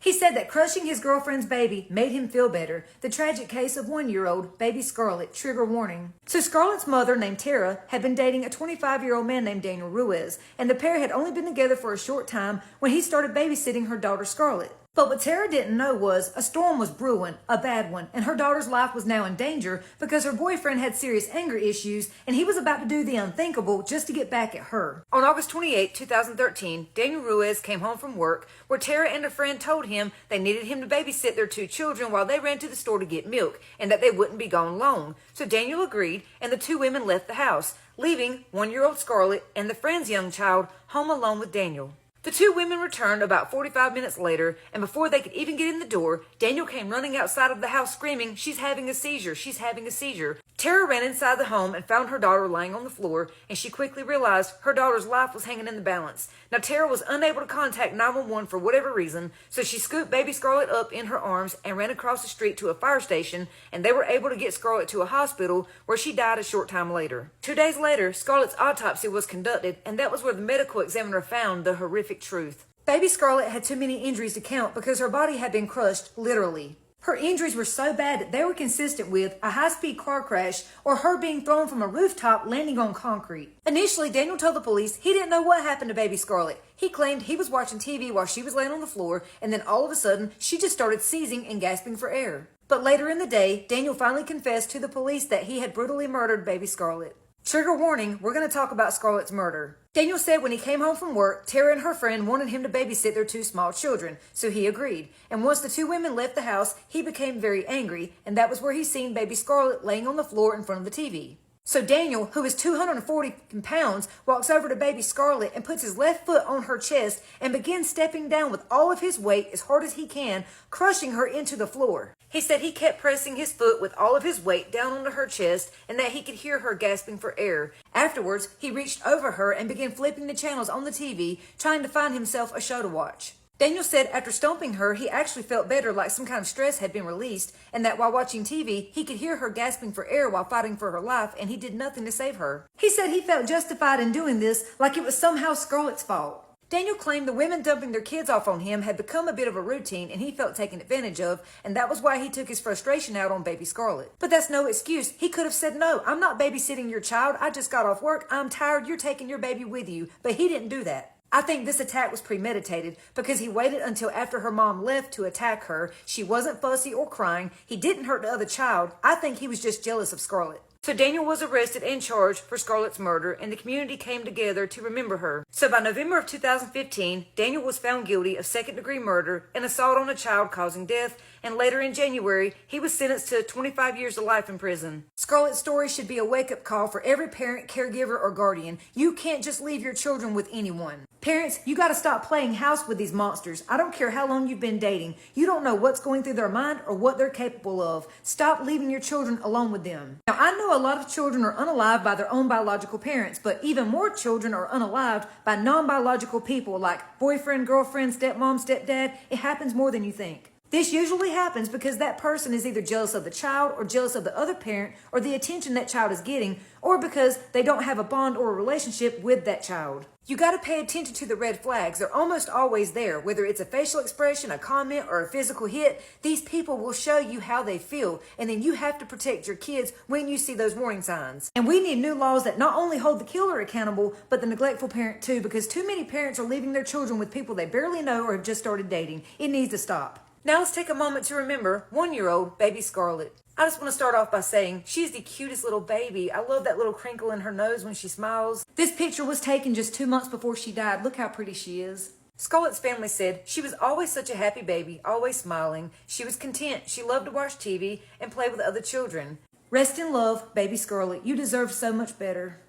He said that crushing his girlfriend's baby made him feel better. The tragic case of 1-year-old baby Scarlett, trigger warning. So Scarlett's mother, named Tara, had been dating a 25-year-old man named Daniel Ruiz, and the pair had only been together for a short time when he started babysitting her daughter Scarlett. But what Tara didn't know was a storm was brewing, a bad one, and her daughter's life was now in danger because her boyfriend had serious anger issues and he was about to do the unthinkable just to get back at her. On August 28, 2013, Daniel Ruiz came home from work where Tara and a friend told him they needed him to babysit their 2 children while they ran to the store to get milk and that they wouldn't be gone long. So Daniel agreed and the 2 women left the house, leaving 1-year-old Scarlett and the friend's young child home alone with Daniel. The 2 women returned about 45 minutes later, and before they could even get in the door, Daniel came running outside of the house screaming, "She's having a seizure, she's having a seizure." Tara ran inside the home and found her daughter lying on the floor, and she quickly realized her daughter's life was hanging in the balance. Now, Tara was unable to contact 911 for whatever reason, so she scooped baby Scarlett up in her arms and ran across the street to a fire station, and they were able to get Scarlett to a hospital where she died a short time later. 2 days later, Scarlett's autopsy was conducted, and that was where the medical examiner found the horrific truth. Baby Scarlett had too many injuries to count because her body had been crushed, literally. Her injuries were so bad that they were consistent with a high-speed car crash or her being thrown from a rooftop landing on concrete. Initially, Daniel told the police he didn't know what happened to baby Scarlett. He claimed he was watching TV while she was laying on the floor, and then all of a sudden, she just started seizing and gasping for air. But later in the day, Daniel finally confessed to the police that he had brutally murdered baby Scarlett. Trigger warning, we're going to talk about Scarlett's murder. Daniel said when he came home from work, Tara and her friend wanted him to babysit their 2 small children, so he agreed. And once the 2 women left the house, he became very angry, and that was where he seen baby Scarlett laying on the floor in front of the TV. So Daniel, who is 240 pounds, walks over to baby Scarlett and puts his left foot on her chest and begins stepping down with all of his weight as hard as he can, crushing her into the floor. He said he kept pressing his foot with all of his weight down onto her chest and that he could hear her gasping for air. Afterwards, he reached over her and began flipping the channels on the TV, trying to find himself a show to watch. Daniel said after stomping her, he actually felt better, like some kind of stress had been released, and that while watching TV, he could hear her gasping for air while fighting for her life, and he did nothing to save her. He said he felt justified in doing this, like it was somehow Scarlett's fault. Daniel claimed the women dumping their kids off on him had become a bit of a routine and he felt taken advantage of, and that was why he took his frustration out on baby Scarlett. But that's no excuse. He could have said, "No, I'm not babysitting your child. I just got off work. I'm tired. You're taking your baby with you." But he didn't do that. I think this attack was premeditated because he waited until after her mom left to attack her. She wasn't fussy or crying. He didn't hurt the other child. I think he was just jealous of Scarlett. So Daniel was arrested and charged for Scarlett's murder, and the community came together to remember her. So by November of 2015, Daniel was found guilty of second-degree murder and assault on a child causing death, and later in January, he was sentenced to 25 years to life in prison. Scarlett's story should be a wake-up call for every parent, caregiver, or guardian. You can't just leave your children with anyone. Parents, you gotta stop playing house with these monsters. I don't care how long you've been dating. You don't know what's going through their mind or what they're capable of. Stop leaving your children alone with them. Now, I know a lot of children are unalived by their own biological parents, but even more children are unalived by non-biological people like boyfriend, girlfriend, stepmom, stepdad. It happens more than you think. This usually happens because that person is either jealous of the child or jealous of the other parent or the attention that child is getting, or because they don't have a bond or a relationship with that child. You got to pay attention to the red flags. They're almost always there. Whether it's a facial expression, a comment, or a physical hit, these people will show you how they feel, and then you have to protect your kids when you see those warning signs. And we need new laws that not only hold the killer accountable, but the neglectful parent too, because too many parents are leaving their children with people they barely know or have just started dating. It needs to stop. Now let's take a moment to remember 1-year-old baby Scarlett. I just want to start off by saying she's the cutest little baby. I love that little crinkle in her nose when she smiles. This picture was taken just 2 months before she died. Look how pretty she is. Scarlett's family said she was always such a happy baby, always smiling. She was content. She loved to watch TV and play with other children. Rest in love, baby Scarlett. You deserve so much better.